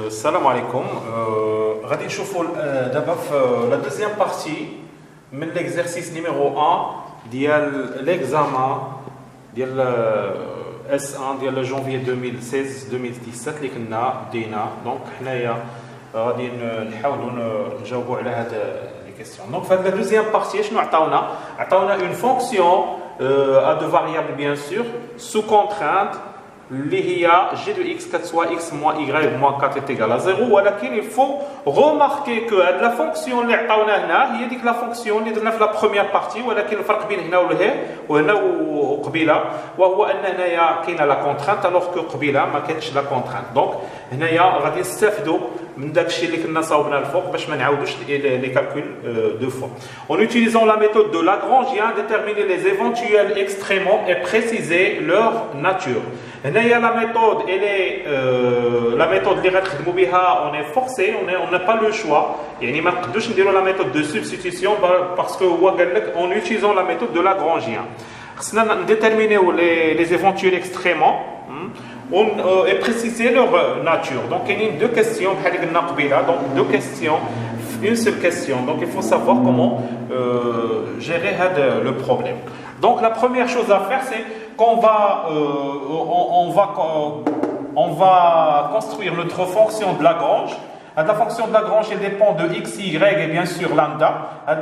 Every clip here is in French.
Salam alaikum. غادي نشوفوا دابا في la deuxième partie من l'exercice numéro 1 ديال l'examen ديال S1 ديال جونفي 2016 2017 اللي كنا بدينا. دونك حنايا غادي نحاولوا نجاوبوا على هاد لي كيسيون. دونك في هاد la deuxième partie شنو عطاونا une fonction à deux variables bien sûr sous contrainte اللي هي g de x كتسوى x moins y moins 4 est égal à 0. ولكن il faut remarquer que هاد لا فونكسيون اللي عطاونا هنا هي ديك لا فونكسيون اللي درنا في لا بروميير بارتي، ولكن الفرق بين هنا وهنا وقبيله وهو ان هنايا كاينه لا كونترانت الوغ كو قبيله ما كاينش لا كونترانت. دونك هنايا غادي نستافدوا من داكشي اللي كنا صاوبنا الفوق باش ما نعاودوش لي كالكول دو فوا. En utilisant la méthode de Lagrangien, déterminer les éventuels extrémons et préciser leur nature. هنايا la méthode elle est la méthode اللي غنخدموا بها on est forcé on n'a pas le choix. يعني ما نقدروش نديروا la méthode de substitution parce que هو قال لك en utilisant la méthode de Lagrangien خصنا نديتيرمينيو les éventuels extrémons et préciser leur nature. Donc il y a deux questions بحال اللي قلنا قبيله. Donc deux questions une seule question. Donc il faut savoir comment gérer le problème. Donc la première chose à faire c'est qu'on on va construire notre fonction de Lagrange. La fonction de Lagrange elle dépend de x, y et bien sûr lambda.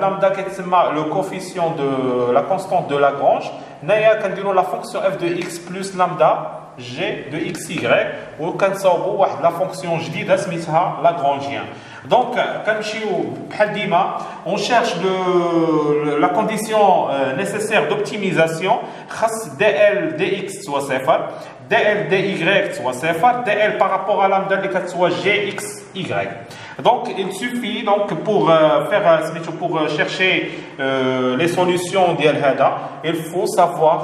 Lambda c'est le coefficient de la constante de Lagrange. Naya كنديروا la fonction f de x plus lambda g de xy وكنصاوبوا واحد la fonction جديده سميتها Lagrangien. Donc كنمشيو بحال ديما on cherche la condition nécessaire d'optimisation. خاص dl dx soit صفر dl dy soit صفر dl par rapport à lambda اللي كتسوى gxy. Donc il suffit donc pour pour chercher les solutions ديال هذا il faut savoir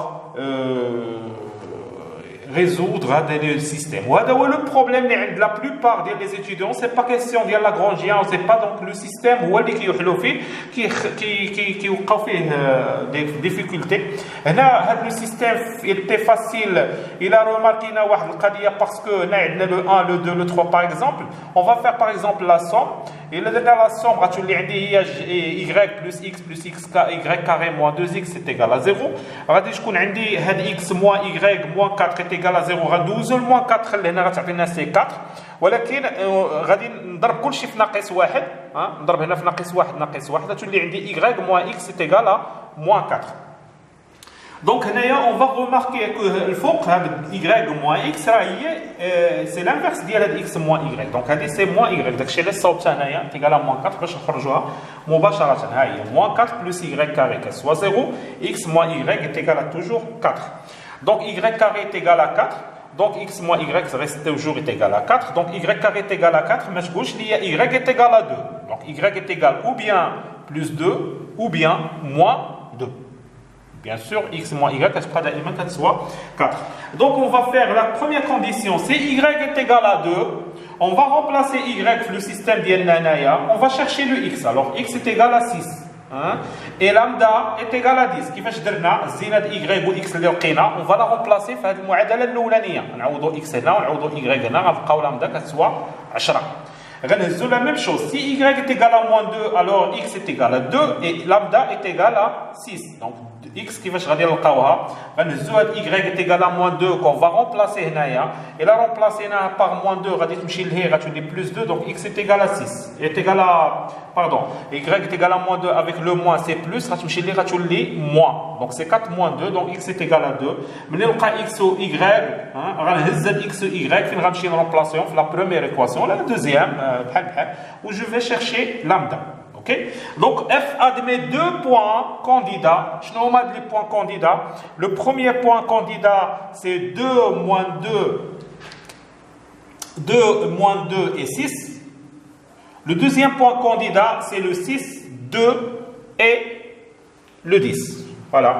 résoudre des systèmes. Le problème de la plupart des étudiants, c'est pas question de Lagrangien, c'est pas donc le système ou qui fait des difficultés. Là, le système était facile. Il a remarqué parce que le 1, le 2, le 3 par exemple. On va faire par exemple la somme. Et là, la somme, y plus x plus y carré moins 2x est égal à 0. x moins y moins 4 est égal à 0. غندوزو الموان 4 اللي هنا غتعطينا سي 4. ولكن غادي نضرب كلشي في ناقص واحد. نضرب هنا في ناقص واحد غتولي عندي y moins x est égal à moins 4. Donc هنايا on va remarquer que الفوق هذا y moins x راه هي c'est l'inverse ديال هاد x moins y. Donc هذه c'est moins y. داكشي اللي صوبتها هنايا égal à moins 4 باش نخرجوها مباشرة. ها هي moins 4 plus y carré soit 0. x moins y est égal à toujours 4. Donc y carré est égal à 4. Donc x moins y reste toujours est égal à 4. Donc y carré est égal à 4. Mais gauche, y est égal à 2. Donc y est égal ou bien plus 2 ou bien moins 2. Bien sûr, x moins y soit 4. Donc on va faire la première condition. Si y est égal à 2, on va remplacer y le système d'Yananaya. On va chercher le x. Alors x est égal à 6. Et lambda est égal à 10. كيفاش درنا زينا y و x اللي لقينا on va la remplacer في هذه المعادله الاولانيه. نعوضوا x هنا ونعوضوا y هنا غنلقاو لامدا كتسوى 10. غنهزوا la même chose. Si y est égal à moins 2 alors x est égal à 2 et lambda est égal à 6. Donc x كيفاش غادي نلقاوها غنهزوا هاد y est égal à moins 2 qu'on va remplacer هنايا. Et la remplacer هنا par moins 2 غادي تمشي لهي غتولي plus 2 donc x est égal à 6 est égal à pardon y est égal à moins 2 avec le moins c'est plus غتمشي لهي غتولي moins. Donc c'est 4 moins 2 donc x est égal à 2. ملي نلقى x و y غنهز هاد x و y فين غنمشي نرمبلاسيهم في la première équation la deuxième بحال où je vais chercher lambda. Okay? Donc f admet deux points candidats. شنو هما les points candidats? Le premier point candidat c'est 2 moins 2 et 6. Le deuxième point candidat c'est le 6, 2 et le 10. Voilà.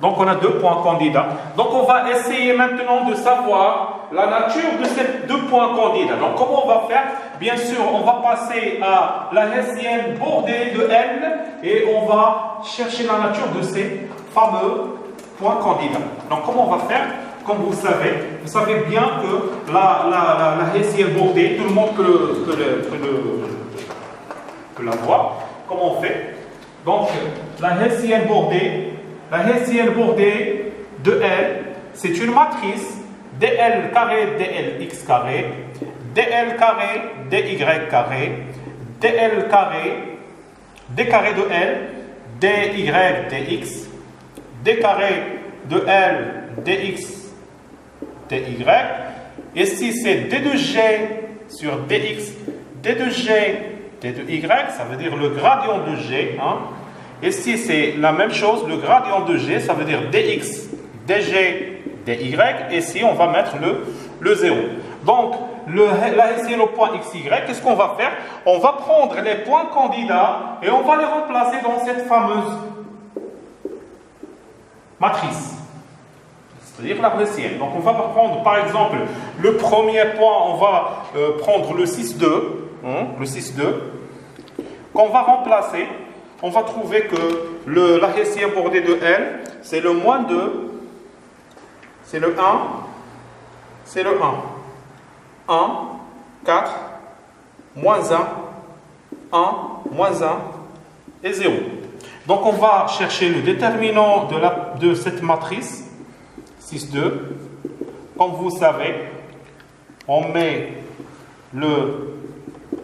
Donc on a deux points candidats. Donc on va essayer maintenant de savoir la nature de ces deux points candidats. Donc comment on va faire? Bien sûr, on va passer à la hessienne bordée de L et on va chercher la nature de ces fameux points candidats. Donc comment on va faire? comme vous savez bien que la Hessienne bordée, tout le monde peut la voir. Comment on fait? Donc, la Hessienne bordée de L, c'est une matrice dl carré dlx carré, dl carré dy carré, dl carré d carré de L, dy dx, d carré de L dx dy. Ici, c'est d de g sur dx, d de g, d de y, ça veut dire le gradient de g. Hein. Ici, c'est la même chose, le gradient de g, ça veut dire dx, dg, dy. Ici, on va mettre le 0. Donc, la Hessienne au point xy, qu'est-ce qu'on va faire? On va prendre les points candidats et on va les remplacer dans cette fameuse matrice. C'est-à-dire la Hessienne. Donc, on va prendre, par exemple, le premier point, on va prendre le 6,2. Le 6,2. Qu'on va remplacer, on va trouver que la Hessienne bordée de L, c'est le moins 2, c'est le 1, c'est le 1. 1, 4, moins 1, 1, moins 1 et 0. Donc, on va chercher le déterminant de cette matrice, 6,2. Comme vous savez, on met le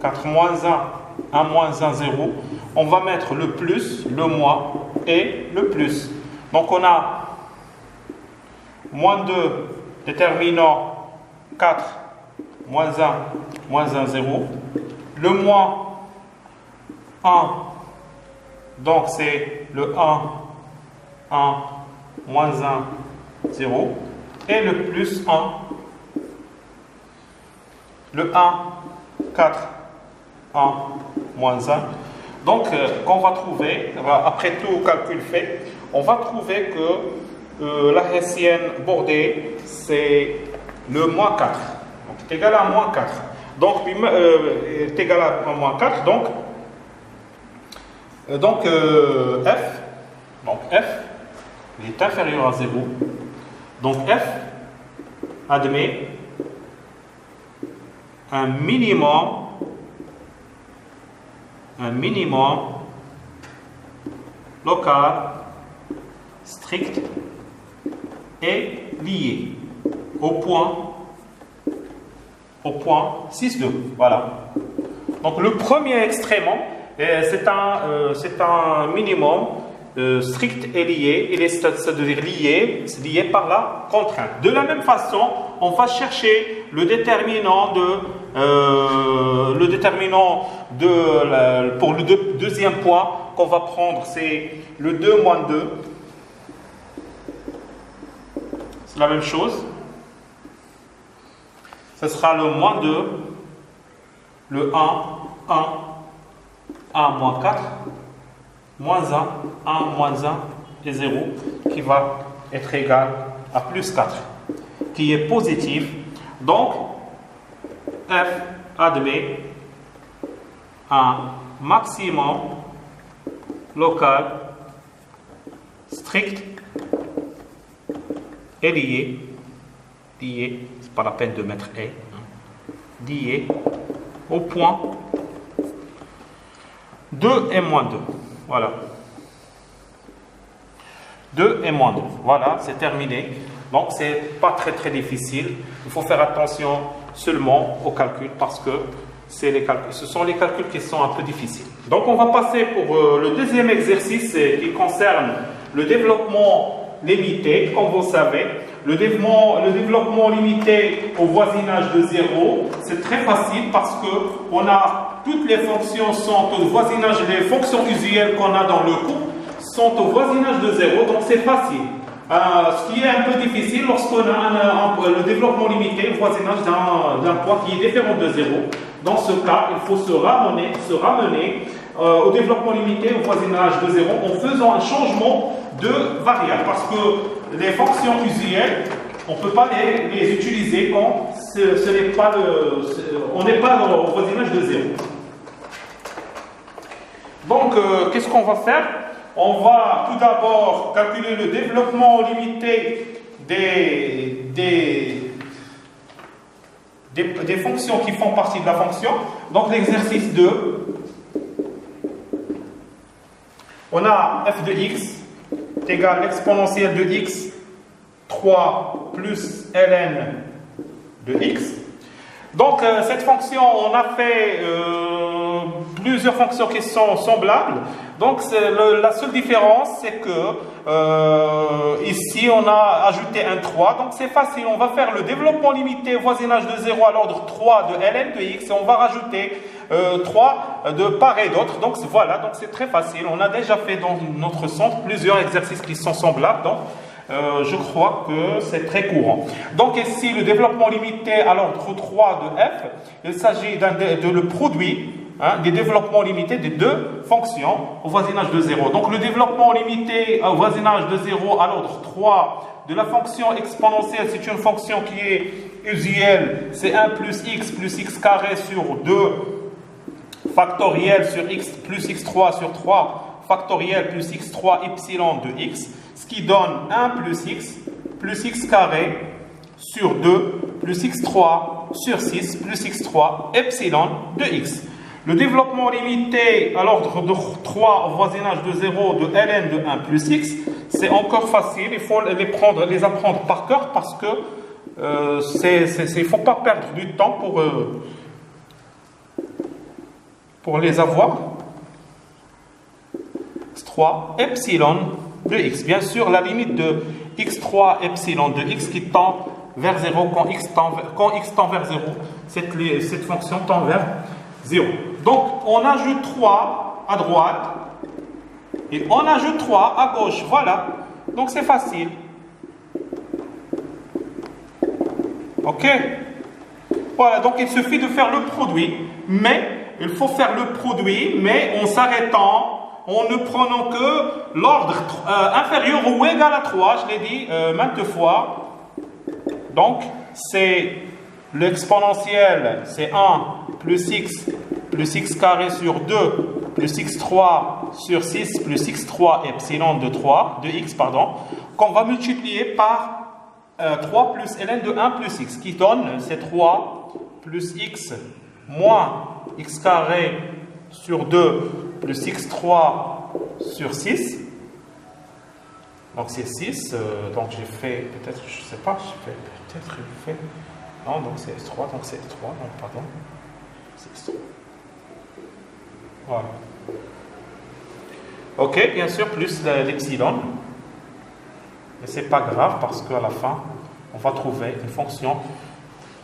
4 moins 1, 1 moins 1, 0. On va mettre le plus, le moins et le plus. Donc, on a moins 2, déterminant 4, moins 1, 0. Le moins 1, donc c'est le 1, 1, moins 1, 0. Et le plus 1, le 1, 4, 1, moins 1. Donc, qu'on va trouver, après tout calcul fait, on va trouver que la Hessienne bordée, c'est le moins 4. Donc, c'est égal à moins 4. Donc, est égal à moins 4. Donc F, il est inférieur à 0. Donc, F admet un minimum local strict et lié au point 6,2. Voilà. Donc le premier extrêmement, c'est un minimum strict et lié. C'est-à-dire lié, c'est lié par la contrainte. De la même façon, on va chercher le déterminant pour le deuxième point qu'on va prendre, c'est le 2 moins 2. C'est la même chose. Ce sera le moins 2, le 1, 1 moins 4, moins 1 moins 1 et 0, qui va être égal à plus 4, qui est positif. Donc, F admet un maximum local strict et lié, c'est pas la peine de mettre et, lié au point 2 et moins 2. Voilà. 2 et moins 2. Voilà, c'est terminé. Donc, c'est pas très difficile. Il faut faire attention seulement au calcul parce que ce sont les calculs qui sont un peu difficiles. Donc, on va passer pour le deuxième exercice qui concerne le développement limité. Comme vous savez, le développement limité au voisinage de 0, c'est très facile parce que toutes les fonctions sont au voisinage, les fonctions usuelles qu'on a dans le cours sont au voisinage de 0, donc c'est facile. Ce qui est un peu difficile lorsqu'on a le développement limité au voisinage d'un point qui est différent de 0. Dans ce cas, il faut se ramener au développement limité au voisinage de 0 en faisant un changement de variable. Parce que les fonctions usuelles, on ne peut pas les utiliser quand on n'est pas au voisinage de 0. Donc, qu'est-ce qu'on va faire? On va tout d'abord calculer le développement limité des fonctions qui font partie de la fonction. Donc l'exercice 2, on a f de x est égal à l'exponentielle de x 3 plus ln de x. Donc cette fonction, on a fait plusieurs fonctions qui sont semblables. Donc la seule différence, c'est que ici on a ajouté un 3. Donc c'est facile, on va faire le développement limité voisinage de 0 à l'ordre 3 de ln de x et on va rajouter 3 de part et d'autre. Donc voilà, donc c'est très facile. On a déjà fait dans notre centre plusieurs exercices qui sont semblables. Donc je crois que c'est très courant. Donc ici, le développement limité à l'ordre 3 de f, il s'agit de le produit des développements limités des deux fonctions au voisinage de 0. Donc le développement limité au voisinage de 0 à l'ordre 3 de la fonction exponentielle, c'est une fonction qui est usuelle, c'est 1 plus x carré sur 2 factoriel sur x plus x3 sur 3 factoriel plus x3 epsilon de x, ce qui donne 1 plus x carré sur 2 plus x3 sur 6 plus x3 epsilon de x. Le développement limité à l'ordre de 3 au voisinage de 0 de ln de 1 plus x, c'est encore facile, il faut les apprendre par cœur parce que il ne faut pas perdre du temps pour les avoir. x3 epsilon de x. Bien sûr, la limite de x3 epsilon de x qui tend vers 0 quand x tend vers 0. Cette fonction tend vers 0. Donc, on ajoute 3 à droite et on ajoute 3 à gauche. Voilà. Donc, c'est facile. OK? Voilà. Donc, il suffit de faire le produit. Mais, il faut faire le produit, mais en s'arrêtant, en ne prenant que l'ordre inférieur ou égal à 3. Je l'ai dit maintes fois. Donc, c'est l'exponentiel, c'est 1 plus x carré sur 2 plus x3 sur 6 plus x3 epsilon de x, qu'on va multiplier par 3 plus ln de 1 plus x, qui donne c'est 3 plus x moins x carré sur 2 plus x3 sur 6. Donc c'est 6. Donc j'ai fait, peut-être, je ne sais pas, non, donc c'est S3, donc c'est S3, donc pardon. C'est S3. Voilà. Ok, bien sûr, plus l'epsilon. Mais ce n'est pas grave parce qu'à la fin, on va trouver une fonction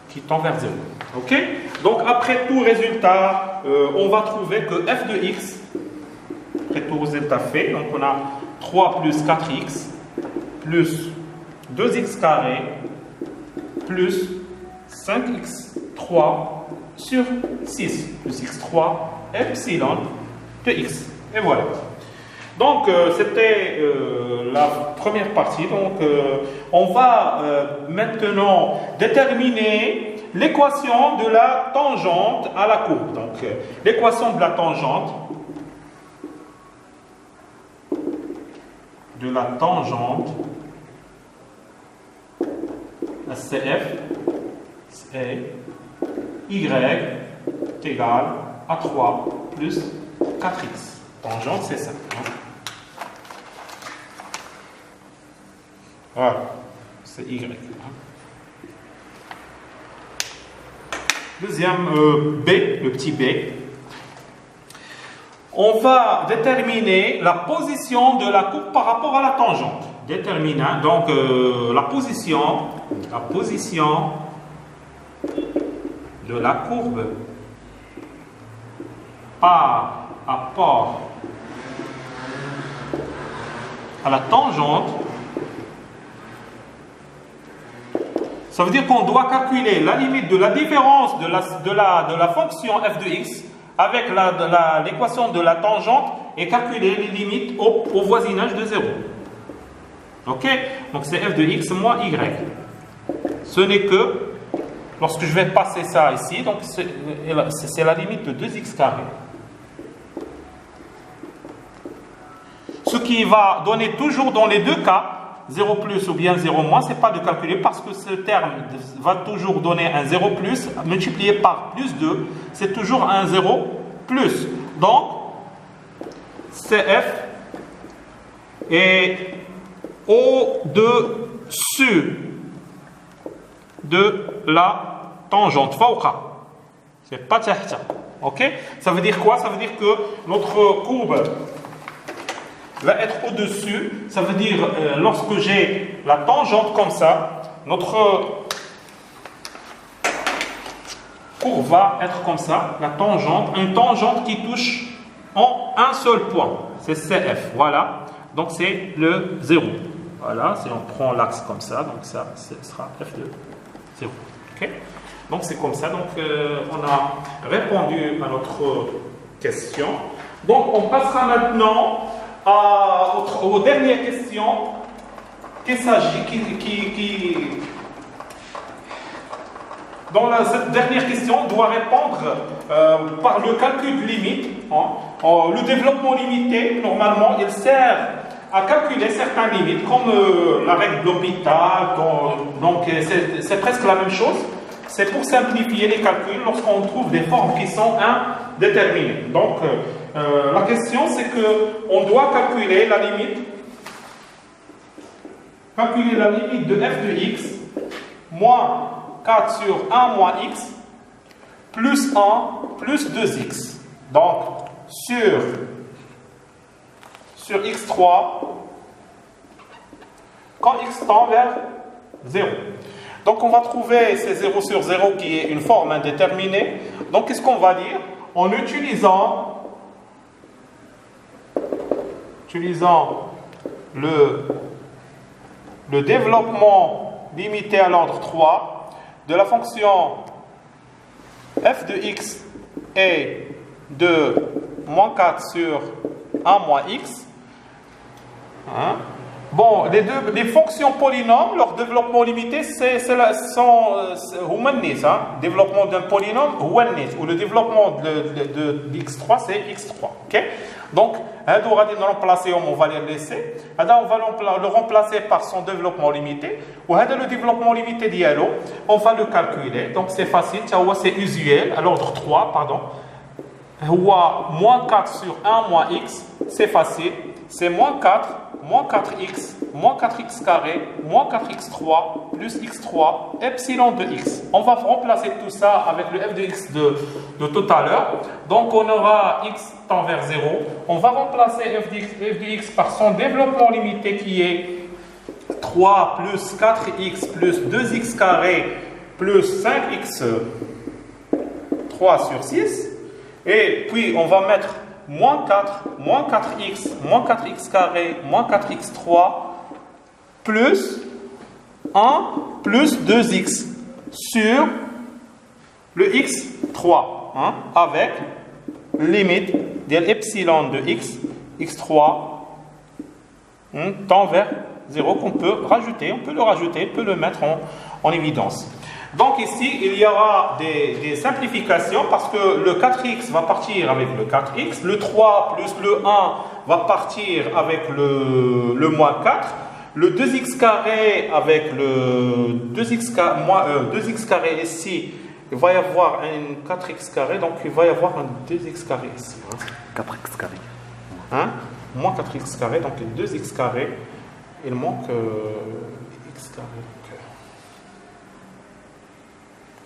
qui tend vers 0. Ok? Donc après tout résultat, on va trouver que f de x, après tout résultat fait, donc on a 3 plus 4x plus 2x carré plus 5x3 sur 6 plus x3 epsilon de x. Et voilà. Donc, c'était la première partie. Donc, on va maintenant déterminer l'équation de la tangente à la courbe. Donc, l'équation de la tangente CF, c'est y est égal à 3 plus 4x. Tangente, c'est ça. Voilà, c'est y. Deuxième b, le petit b. On va déterminer la position de la courbe par rapport à la tangente. Déterminant donc la position de la courbe par rapport à la tangente. Ça veut dire qu'on doit calculer la limite de la différence de la fonction f de x avec l'équation de la tangente et calculer les limites au voisinage de 0. Ok? Donc c'est f de x moins y. Ce n'est que, lorsque je vais passer ça ici, donc c'est la limite de 2x carré. Ce qui va donner toujours dans les deux cas 0 plus ou bien 0 moins, c'est pas de calculer parce que ce terme va toujours donner un 0 plus multiplié par plus 2, c'est toujours un 0 plus. Donc, CF est au-dessus de la tangente. Fawqa. C'est pas tahta. Ok? Ça veut dire quoi? Ça veut dire que notre courbe va être au-dessus. Ça veut dire lorsque j'ai la tangente comme ça, notre courbe va être comme ça, la tangente, une tangente qui touche en un seul point. C'est CF. Voilà. Donc c'est le 0. Voilà, si on prend l'axe comme ça, donc ça ce sera F de 0. Ok? Donc c'est comme ça. Donc on a répondu à notre question. Donc on passera maintenant aux dernières questions qu'il s'agit, dans cette dernière question, on doit répondre par le calcul de limite. Le développement limité, normalement, il sert à calculer certaines limites, comme la règle de l'hôpital. Donc c'est presque la même chose. C'est pour simplifier les calculs lorsqu'on trouve des formes qui sont indéterminées. Donc la question, c'est qu'on doit calculer la limite de f de x moins 4 sur 1 moins x plus 1 plus 2x. Donc sur x3 quand x tend vers 0. Donc on va trouver ces 0 sur 0 qui est une forme indéterminée. Donc qu'est-ce qu'on va dire? En utilisant le développement limité à l'ordre 3 de la fonction f de x est de moins 4 sur 1 moins x. Bon, les fonctions polynômes, leur développement limité, développement d'un polynôme, ou le développement de x3, c'est x3. Okay? Donc, on va les laisser. On va le remplacer par son développement limité. Ou le développement limité d'IALO, on va le calculer. Donc, c'est facile, c'est usuel, à l'ordre 3, pardon. Moins 4 sur 1 moins x, c'est facile. C'est moins 4x, moins 4x carré, moins 4x3, plus x3, epsilon de x. On va remplacer tout ça avec le f de x de tout à l'heure. Donc on aura x tend vers 0. On va remplacer f de x par son développement limité qui est 3 plus 4x plus 2x carré plus 5x 3 sur 6. Et puis on va mettre moins 4, moins 4x, moins 4x carré, moins 4x3, plus 1, plus 2x sur le x3, avec limite de l'epsilon de x, x3, tend vers 0 qu'on peut rajouter, on peut le mettre en évidence. Donc ici, il y aura des simplifications parce que le 4x va partir avec le 4x, le 3 plus le 1 va partir avec le moins 4, le 2x carré avec le 2x carré ici, il va y avoir un 4x carré, donc il va y avoir un 2x carré ici. 4x carré. Moins 4x carré, donc 2x carré, il manque x carré.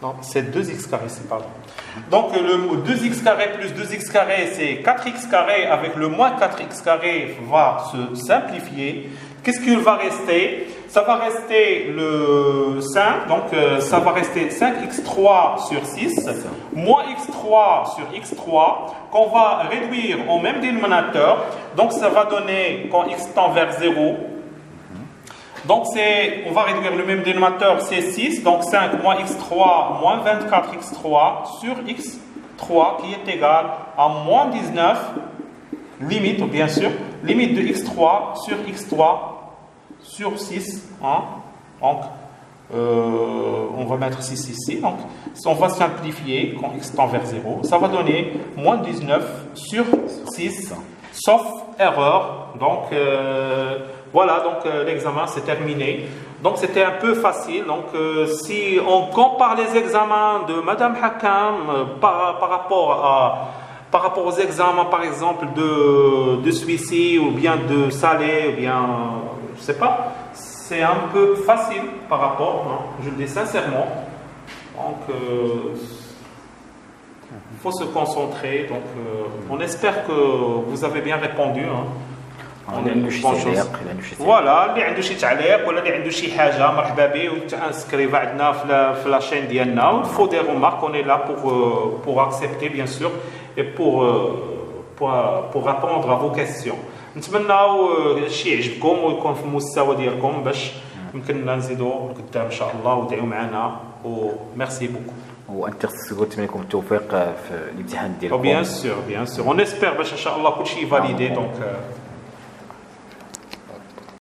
Non, c'est 2x carré, c'est pardon. Donc le 2x carré plus 2x carré, c'est 4x carré avec le moins 4x carré va se simplifier. Qu'est-ce qu'il va rester? Ça va rester le 5, donc ça va rester 5x3 sur 6, moins x3 sur x3, qu'on va réduire au même dénominateur. Donc ça va donner, quand x tend vers 0, donc on va réduire le même dénominateur, c'est 6, donc 5 moins x3 moins 24x3 sur x3 qui est égal à moins 19, limite bien sûr, limite de x3 sur x3 sur 6. Donc on va mettre 6 ici, donc on va simplifier quand x tend vers 0, ça va donner moins 19 sur 6 sauf erreur. Donc voilà, donc l'examen c'est terminé. Donc c'était un peu facile. Donc si on compare les examens de Madame Hakam par rapport aux examens par exemple de Suissi ou bien de Salé ou bien je sais pas, c'est un peu facile par rapport, hein, je le dis sincèrement. Donc il faut se concentrer. Donc on espère que vous avez bien répondu. Hein. فوالا اللي عنده شي تعليق ولا اللي عنده شي حاجه مرحبا به وتانسكريفا عندنا في لا شين ديالنا وفو دي رومارك اون لا pour accepter bien sûr et pour répondre à vos questions. نتمناو الشيء يعجبكم ويكون في المستوى ديالكم باش يمكننا نزيدوا قدام ان شاء الله ودعيو معنا وميرسي بوكو. وانت نتمنى لكم التوفيق في الامتحان ديالكم. Bien sûr, on espère باش ان شاء الله كلشي فاليدي. دونك